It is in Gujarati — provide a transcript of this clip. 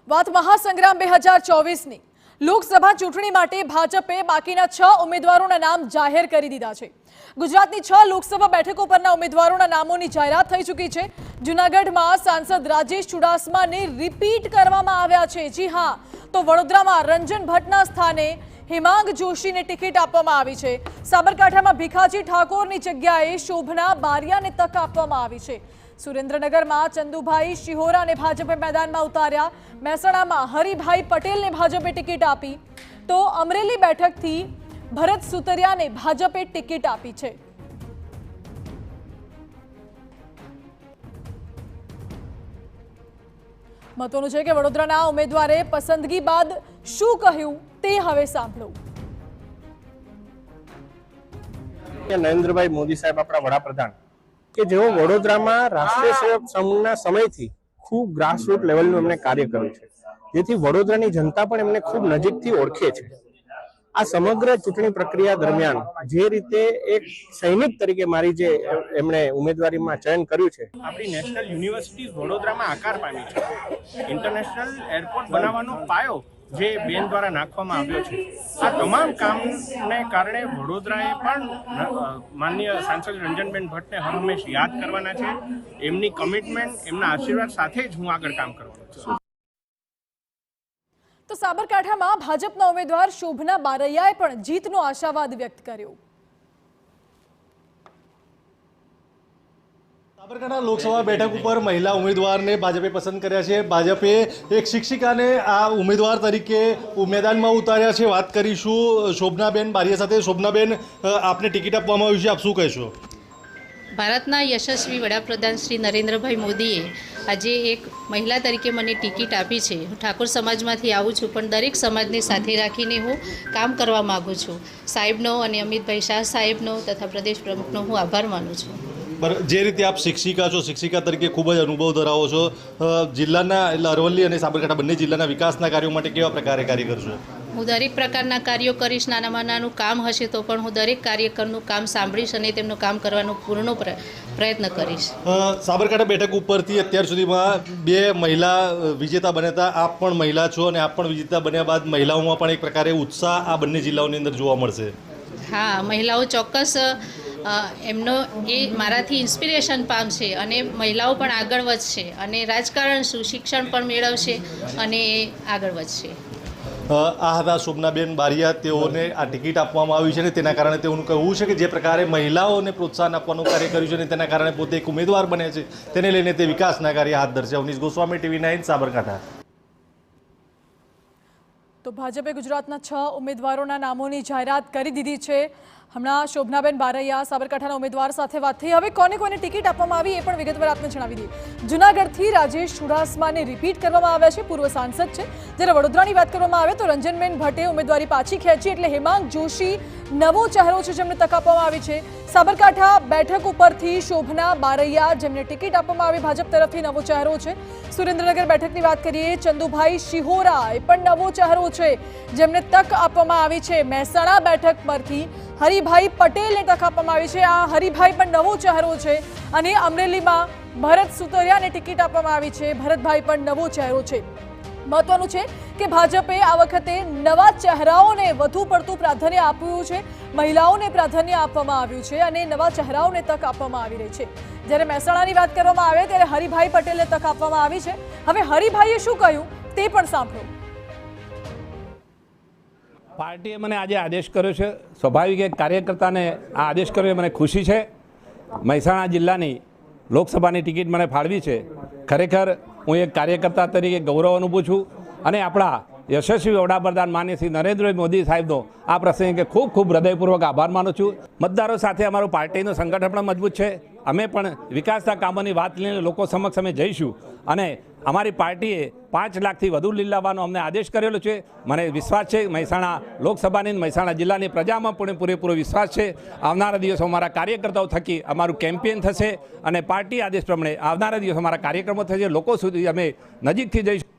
વાત મહાસંગ્રામ 2024ની લોકસભા ચૂંટણી માટે ભાજપે બાકીના 6 ઉમેદવારોના નામ જાહેર કરી દીધા છે। ગુજરાતની 6 લોકસભા બેઠકો પરના ઉમેદવારોના નામોની જાહેરાત થઈ ચૂકી છે। જૂનાગઢમાં સાંસદ રાજેશ ચુડાસમાને રિપીટ કરવામાં આવ્યા છે। જી હા, તો વડોદરામાં રંજન ભટ્ટના સ્થાને હેમાંગ જોશીને ટિકિટ આપવામાં આવી છે। સાબરકાંઠામાં ભીખાજી ઠાકોરની જગ્યાએ શોભના બારિયાને તક આપવામાં આવી છે। સુરેન્દ્રનગરમાં ચંદુભાઈ શિહોરાને ભાજપે મેદાનમાં ઉતાર્યા। મહેસાણામાં હરિભાઈ પટેલને ભાજપે ટિકિટ આપી, તો અમરેલી બેઠકથી ભરત સુતરિયાને ભાજપે ટિકિટ આપી છે। મહત્વનું છે કે વડોદરાના ઉમેદવારે પસંદગી બાદ શું કહ્યું તે હવે સાંભળો। નરેન્દ્રભાઈ મોદી સાહેબ આપણા વડાપ્રધાન કે જેઓ વડોદરામાં રાષ્ટ્રીય સેવક સંઘના સમયથી ખૂબ ગ્રાસરૂટ લેવલનું એમણે કાર્ય કર્યું છે, જેથી વડોદરાની જનતા પણ એમને ખૂબ નજીકથી ઓળખે છે। આ સમગ્ર ચૂંટણી પ્રક્રિયા દરમિયાન જે રીતે એક સૈનિક તરીકે મારી જે એમણે ઉમેદવારીમાં ચયન કર્યું છે, આપણી નેશનલ યુનિવર્સિટી વડોદરામાં આકાર પામી છે। ઇન્ટરનેશનલ એરપોર્ટ બનાવવાનો પાયો જે બેન દ્વારા નાખવામાં આવ્યો છે, આ તમામ કામને કારણે વડોદરાએ પણ માનનીય સાંસદ રંજનબેન ભટ્ટને હંમેશ યાદ કરવાના છે। એમની કમિટમેન્ટ, એમના આશીર્વાદ સાથે જ હું આગળ કામ કરવાનો છું। તો સાબરકાંઠામાં ભાજપના ઉમેદવાર શોભના બારૈયાએ પણ જીતનો આશાવાદ વ્યક્ત કર્યો। સાબરકાંઠા લોકસભા બેઠક ઉપર મહિલા ઉમેદવારને ભાજપે પસંદ કર્યા છે। ભાજપે એક શિક્ષિકાને આ ઉમેદવાર તરીકે મેદાનમાં ઉતાર્યા છે। વાત કરીશું શોભનાબેન બારિયા સાથે। શોભનાબેન, આપને ટિકિટ આપવામાં આવી છે, આપ શું કહેશો? ભારતના યશસ્વી વડાપ્રધાન શ્રી નરેન્દ્રભાઈ મોદીએ આજે એક મહિલા તરીકે મને ટિકિટ આપી છે। હું ઠાકોર સમાજમાંથી આવું છું, પણ દરેક સમાજને સાથે રાખીને હું કામ કરવા માગું છું। સાહેબનો અને અમિતભાઈ શાહ સાહેબનો તથા પ્રદેશ પ્રમુખનો હું આભાર માનું છું। જે રીતે આપ શિક્ષિકા છો, શિક્ષિકા તરીકે ખૂબ જ અનુભવ ધરાવો છો, જિલ્લાના એટલે અરવલ્લી અને સાબરકાંઠા બંને જિલ્લાના વિકાસના કાર્યો માટે કેવા પ્રકારે કાર્ય કરશો? હું દરેક પ્રકારના કાર્યો કરીશ। નાનામાં નાનું કામ હશે તો પણ હું દરેક કાર્યકરનું કામ સાંભળીશ અને તેમનું કામ કરવાનો પૂર્ણ પ્રયત્ન કરીશ। સાબરકાંઠા બેઠક ઉપરથી અત્યાર સુધીમાં 2 મહિલા વિજેતા બન્યા હતા। આપ પણ મહિલા છો અને આપ પણ વિજેતા બન્યા બાદ મહિલાઓમાં પણ એક પ્રકારે ઉત્સાહ આ બંને જિલ્લાઓની અંદર જોવા મળશે। હા, મહિલાઓ ચોક્કસ એમનો એ મારાથી ઇન્સ્પિરેશન પામશે અને મહિલાઓ પણ આગળ વધશે અને રાજકારણ શું શિક્ષણ પણ મેળવશે અને એ આગળ વધશે। આ હતા શોભનાબેન બારિયા। તેઓને આ ટિકિટ આપવામાં આવી છે અને તેના કારણે તેઓનું કહેવું છે કે જે પ્રકારે મહિલાઓને પ્રોત્સાહન આપવાનું કાર્ય કર્યું છે અને તેના કારણે પોતે એક ઉમેદવાર બને છે, તેને લઈને તે વિકાસના કાર્ય હાથ ધરશે। અવનીશ ગોસ્વામી, TV9 સાબરકાંઠા। તો ભાજપે ગુજરાતના 6 ઉમેદવારોના નામોની જાહેરાત કરી દીધી છે। હમણાં શોભનાબેન બારૈયા સાબરકાંઠાના ઉમેદવાર સાથે વાત થઈ। હવે કોને ટિકિટ આપવામાં આવી એ પણ વિગતવાર આપને જણાવી દઈએ। જૂનાગઢથી રાજેશ ચુડાસમાને રિપીટ કરવામાં આવ્યા છે, પૂર્વ સાંસદ છે। જ્યારે વડોદરાની વાત કરવામાં આવે તો રંજનબેન ભટ્ટે ઉમેદવારી પાછી ખેંચી, એટલે હેમાંગ જોશી નવો ચહેરો છે જેમને તક આપવામાં આવી છે। સાબરકાંઠા બેઠક ઉપરથી શોભના બારૈયા જેમને ટિકિટ આપવામાં આવી, ભાજપ તરફથી નવો ચહેરો છે। સુરેન્દ્રનગર બેઠકની વાત કરીએ, ચંદુભાઈ શિહોરા એ પણ નવો ચહેરો છે જેમને તક આપવામાં આવી છે। મહેસાણા બેઠક પરથી હરિભાઈ પટેલને તક આપવામાં આવી છે। આ હરિભાઈ પણ નવો ચહેરો છે। અને અમરેલીમાં ભરત સુતરિયાને ટિકિટ આપવામાં આવી છે। ભરતભાઈ પણ નવો ચહેરો છે। મહત્વનું છે કે ભાજપે આ વખતે નવા ચહેરાઓને વધુ પડતું પ્રાધાન્ય આપ્યું છે, મહિલાઓને પ્રાધાન્ય આપવામાં આવ્યું છે અને નવા ચહેરાઓને તક આપવામાં આવી રહી છે। જ્યારે મહેસાણાની વાત કરવામાં આવે ત્યારે હરિભાઈ પટેલને તક આપવામાં આવી છે। હવે હરિભાઈએ શું કહ્યું તે પણ સાંભળો। પાર્ટીએ મને આજે આદેશ કર્યો છે, સ્વાભાવિક એક કાર્યકર્તાને આ આદેશ કર્યો મને ખુશી છે। મહેસાણા જિલ્લાની લોકસભાની ટિકિટ મને ફાળવી છે। ખરેખર હું એક કાર્યકર્તા તરીકે ગૌરવ અનુભવું છું અને આપણા યશસ્વી વડાપ્રધાન માનનીય શ્રી નરેન્દ્ર મોદી સાહેબનો આ પ્રસંગે ખૂબ ખૂબ હૃદયપૂર્વક આભાર માનું છું। મતદારો સાથે અમારું પાર્ટીનું સંગઠન પણ મજબૂત છે। અમે પણ વિકાસના કામોની વાત લઈને લોકો સમક્ષ અમે જઈશું અને અમારી પાર્ટીએ 5 લાખથી વધુ લીડ લાવવાનો અમને આદેશ કરેલો છે। મને વિશ્વાસ છે મહેસાણા લોકસભાની મહેસાણા જિલ્લાની પ્રજામાં પણ પૂરેપૂરો વિશ્વાસ છે। આવનારા દિવસો અમારા કાર્યકર્તાઓ થકી અમારું કેમ્પેન થશે અને પાર્ટી આદેશ પ્રમાણે આવનારા દિવસો અમારા કાર્યક્રમો થશે। લોકો સુધી અમે નજીકથી જઈશું।